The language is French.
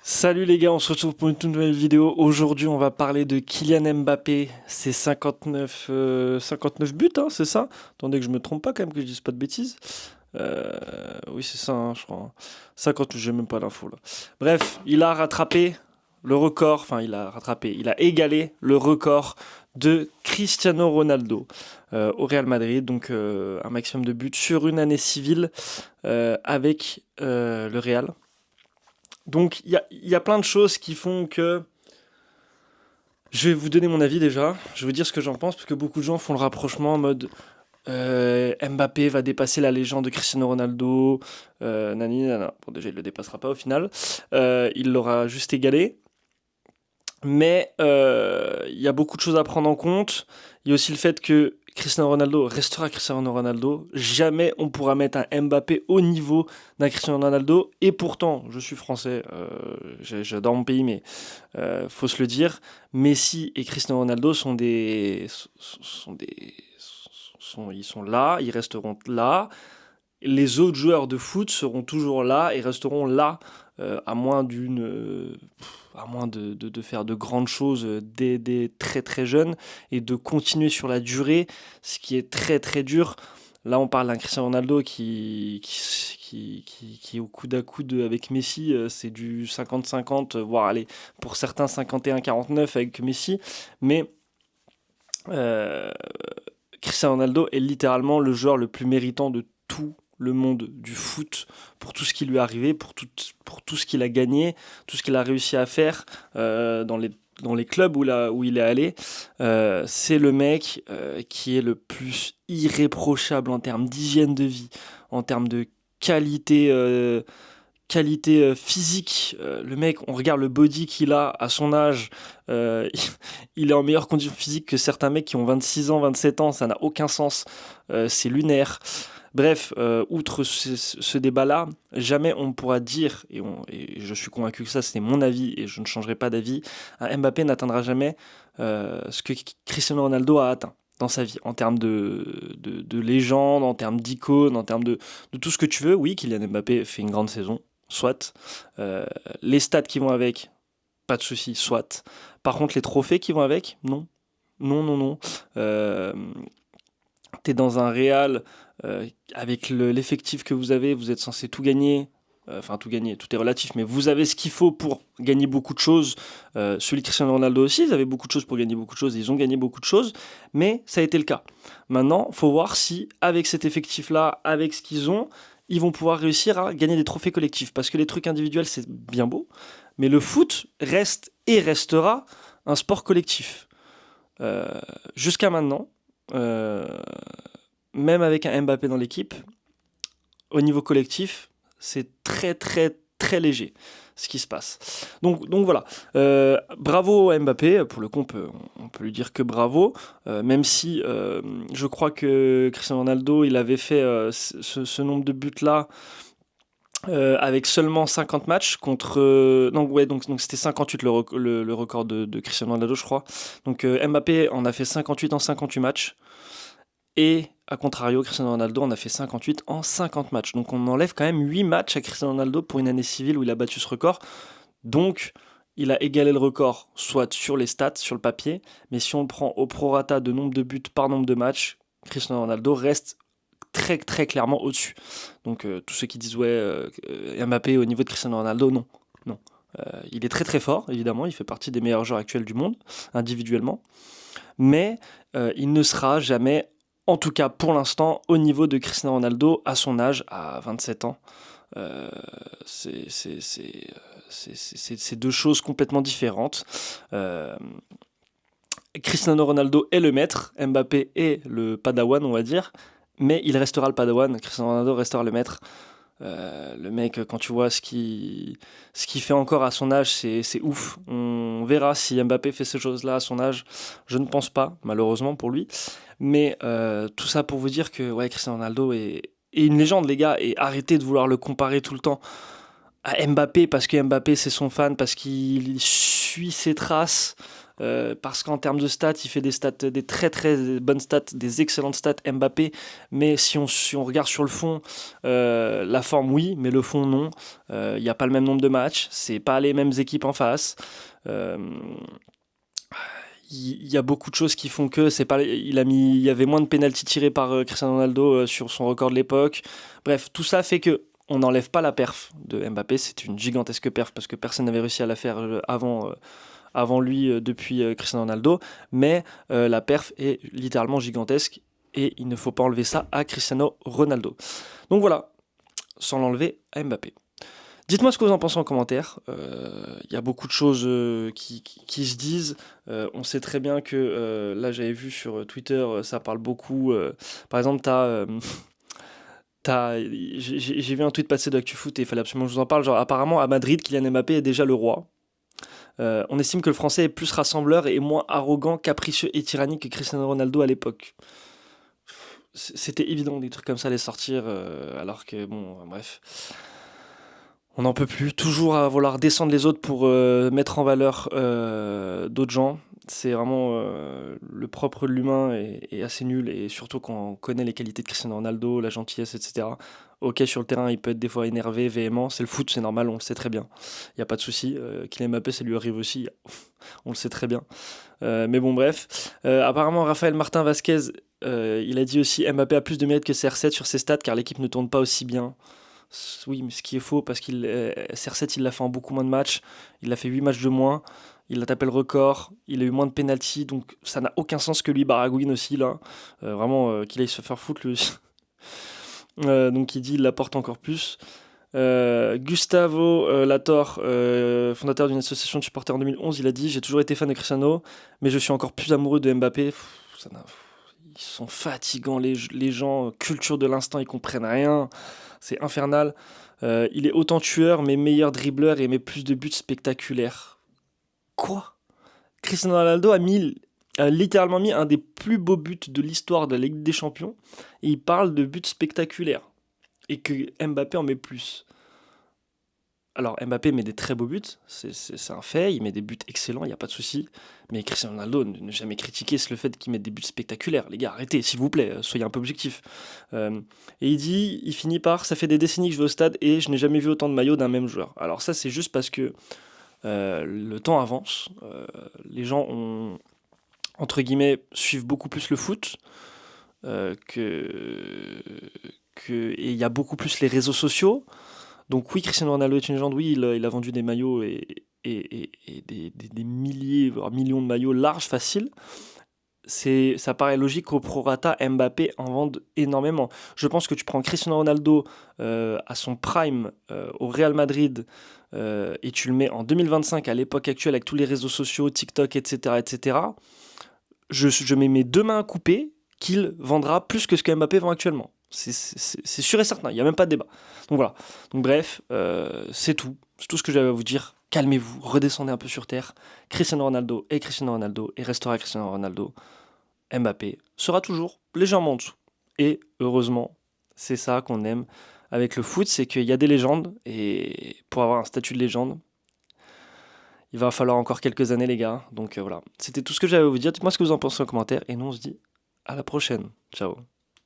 Salut les gars, on se retrouve pour une toute nouvelle vidéo. Aujourd'hui, on va parler de Kylian Mbappé. C'est 59 buts, hein, c'est ça? Attendez que je me trompe pas quand même, que je dise pas de bêtises. Oui, c'est ça, hein, je crois, hein. 50, j'ai même pas l'info là. Bref, il a rattrapé le record, enfin il a égalé le record de Cristiano Ronaldo au Real Madrid. Donc un maximum de buts sur une année civile avec le Real. Donc il y a plein de choses qui font que je vais vous donner mon avis déjà. Je vais vous dire ce que j'en pense parce que beaucoup de gens font le rapprochement en mode Mbappé va dépasser la légende de Cristiano Ronaldo. Nani, nana. Bon, déjà il le dépassera pas au final. Il l'aura juste égalé. Mais il y a beaucoup de choses à prendre en compte. Il y a aussi le fait que Cristiano Ronaldo restera Cristiano Ronaldo. Jamais on pourra mettre un Mbappé au niveau d'un Cristiano Ronaldo. Et pourtant, je suis français, j'adore mon pays, mais faut se le dire, Messi et Cristiano Ronaldo ils sont là, ils resteront là. Les autres joueurs de foot seront toujours là et resteront là, à moins à moins de faire de grandes choses dès très très jeunes et de continuer sur la durée, ce qui est très très dur. Là, on parle d'un Cristiano Ronaldo qui est au coude à coude avec Messi, c'est du 50-50, voire allez, pour certains 51-49 avec Messi, mais euh, Cristiano Ronaldo est littéralement le joueur le plus méritant de tout le monde du foot pour tout ce qui lui est arrivé, pour tout ce qu'il a gagné, tout ce qu'il a réussi à faire dans les clubs où il est allé. C'est le mec qui est le plus irréprochable en termes d'hygiène de vie, en termes de qualité, physique. Le mec, on regarde le body qu'il a à son âge. euh, il est en meilleure condition physique que certains mecs qui ont 26 ans, 27 ans. Ça n'a aucun sens. C'est lunaire. Bref, outre ce débat-là, jamais on pourra dire, et je suis convaincu que ça c'est mon avis et je ne changerai pas d'avis, un Mbappé n'atteindra jamais ce que Cristiano Ronaldo a atteint dans sa vie, en termes de légende, en termes d'icône, en termes de tout ce que tu veux. Oui, Kylian Mbappé fait une grande saison, soit. Les stats qui vont avec, pas de souci, soit. Par contre, les trophées qui vont avec, non. Non, non, non. Euh, T'es dans un Real avec l'effectif que vous êtes censé tout gagner. Enfin, tout gagner, tout est relatif, mais vous avez ce qu'il faut pour gagner beaucoup de choses. Celui de Cristiano Ronaldo aussi, ils avaient beaucoup de choses pour gagner beaucoup de choses, ils ont gagné beaucoup de choses, mais ça a été le cas. Maintenant, faut voir si, avec cet effectif-là, avec ce qu'ils ont, ils vont pouvoir réussir à gagner des trophées collectifs. Parce que les trucs individuels, c'est bien beau, mais le foot reste et restera un sport collectif. Euh, Jusqu'à maintenant, euh, même avec un Mbappé dans l'équipe, au niveau collectif, c'est très très très léger ce qui se passe. Donc voilà, bravo à Mbappé, pour le coup on peut lui dire que bravo, même si je crois que Cristiano Ronaldo il avait fait ce nombre de buts là avec seulement 50 matchs contre... donc c'était 58 le record de Cristiano Ronaldo je crois. Donc Mbappé en a fait 58 en 58 matchs. Et à contrario, Cristiano Ronaldo en a fait 58 en 50 matchs. Donc on enlève quand même 8 matchs à Cristiano Ronaldo pour une année civile où il a battu ce record. Donc il a égalé le record, soit sur les stats, sur le papier, mais si on le prend au prorata de nombre de buts par nombre de matchs, Cristiano Ronaldo reste très très clairement au-dessus. Donc tous ceux qui disent ouais, Mbappé au niveau de Cristiano Ronaldo, non. Non. Il est très très fort, évidemment, il fait partie des meilleurs joueurs actuels du monde, individuellement, mais il ne sera jamais, en tout cas pour l'instant, au niveau de Cristiano Ronaldo à son âge, à 27 ans. Euh, c'est c'est- c'est- c'est deux choses complètement différentes. Euh, Cristiano Ronaldo est le maître, Mbappé est le padawan, on va dire, mais il restera le padawan, Cristiano Ronaldo restera le maître. Le mec, quand tu vois ce qu'il fait encore à son âge, c'est ouf. On verra si Mbappé fait ces choses-là à son âge. Je ne pense pas, malheureusement pour lui. Mais tout ça pour vous dire que ouais, Cristiano Ronaldo est une légende, les gars. Et arrêtez de vouloir le comparer tout le temps à Mbappé parce que Mbappé c'est son fan, parce qu'il suit ses traces. parce qu'en termes de stats, il fait des stats, des très très bonnes stats, des excellentes stats Mbappé, mais si on regarde sur le fond, la forme oui, mais le fond non. Il n'y a pas le même nombre de matchs, c'est pas les mêmes équipes en face. Euh, il y a beaucoup de choses qui font que c'est pas il y avait moins de pénaltys tirés par Cristiano Ronaldo sur son record de l'époque. Bref, tout ça fait que on n'enlève pas la perf de Mbappé, c'est une gigantesque perf parce que personne n'avait réussi à la faire avant lui depuis Cristiano Ronaldo, mais la perf est littéralement gigantesque et il ne faut pas enlever ça à Cristiano Ronaldo. Donc voilà, sans l'enlever à Mbappé. Dites-moi ce que vous en pensez en commentaire. Il y a beaucoup de choses qui se disent. On sait très bien que là, j'avais vu sur Twitter, ça parle beaucoup. Par exemple, j'ai vu un tweet passer de ActuFoot et il fallait absolument que je vous en parle. Genre, apparemment, à Madrid, Kylian Mbappé est déjà le roi. On estime que le Français est plus rassembleur et moins arrogant, capricieux et tyrannique que Cristiano Ronaldo à l'époque. C'était évident des trucs comme ça allaient sortir, alors que, bon, bref. On n'en peut plus, toujours à vouloir descendre les autres pour mettre en valeur d'autres gens. C'est vraiment le propre de l'humain est assez nul, et surtout quand on connaît les qualités de Cristiano Ronaldo, la gentillesse, etc. Ok, sur le terrain, il peut être des fois énervé, véhément, c'est le foot, c'est normal, on le sait très bien. Il n'y a pas de souci. Kylian Mbappé, ça lui arrive aussi, on le sait très bien. Mais bon, bref. Apparemment, Raphaël Martin Vasquez, il a dit aussi Mbappé a plus de mérite que CR7 sur ses stats car l'équipe ne tourne pas aussi bien. Oui, mais ce qui est faux, parce qu'il CR7, il l'a fait en beaucoup moins de matchs. Il a fait 8 matchs de moins. Il a tapé le record. Il a eu moins de pénalty. Donc ça n'a aucun sens que lui baragouine aussi, là. Vraiment, qu'il aille se faire foutre, lui aussi. Donc il dit il l'apporte encore plus. Gustavo Lator, fondateur d'une association de supporters en 2011, il a dit j'ai toujours été fan de Cristiano, mais je suis encore plus amoureux de Mbappé. Ils sont fatigants, les gens. Culture de l'instant, ils comprennent rien. C'est infernal. Il est autant tueur, mais meilleur dribbleur et met plus de buts spectaculaires. Quoi? Cristiano Ronaldo a littéralement mis un des plus beaux buts de l'histoire de la Ligue des Champions. Et il parle de buts spectaculaires. Et que Mbappé en met plus. Alors Mbappé met des très beaux buts, c'est un fait, il met des buts excellents, il n'y a pas de souci. Mais Cristiano Ronaldo, ne jamais critiquer le fait qu'il mette des buts spectaculaires. Les gars, arrêtez, s'il vous plaît, soyez un peu objectifs. Et il finit par, ça fait des décennies que je vais au stade et je n'ai jamais vu autant de maillots d'un même joueur. Alors ça, c'est juste parce que le temps avance, les gens entre guillemets, suivent beaucoup plus le foot, et il y a beaucoup plus les réseaux sociaux. Donc oui, Cristiano Ronaldo est une légende, oui, il a vendu des maillots et des milliers, voire millions de maillots larges, faciles. Ça paraît logique qu'au prorata, Mbappé en vende énormément. Je pense que tu prends Cristiano Ronaldo à son prime au Real Madrid et tu le mets en 2025 à l'époque actuelle avec tous les réseaux sociaux, TikTok, etc., etc. Je mets mes deux mains à couper qu'il vendra plus que ce que Mbappé vend actuellement. C'est sûr et certain, il n'y a même pas de débat. Donc voilà. Donc bref, c'est tout. C'est tout ce que j'avais à vous dire. Calmez-vous, redescendez un peu sur terre. Cristiano Ronaldo est Cristiano Ronaldo et restera Cristiano Ronaldo. Mbappé sera toujours légèrement en dessous. Et heureusement, c'est ça qu'on aime avec le foot, c'est qu'il y a des légendes. Et pour avoir un statut de légende, il va falloir encore quelques années, les gars. Donc voilà. C'était tout ce que j'avais à vous dire. Dites-moi ce que vous en pensez en commentaire. Et nous, on se dit à la prochaine. Ciao.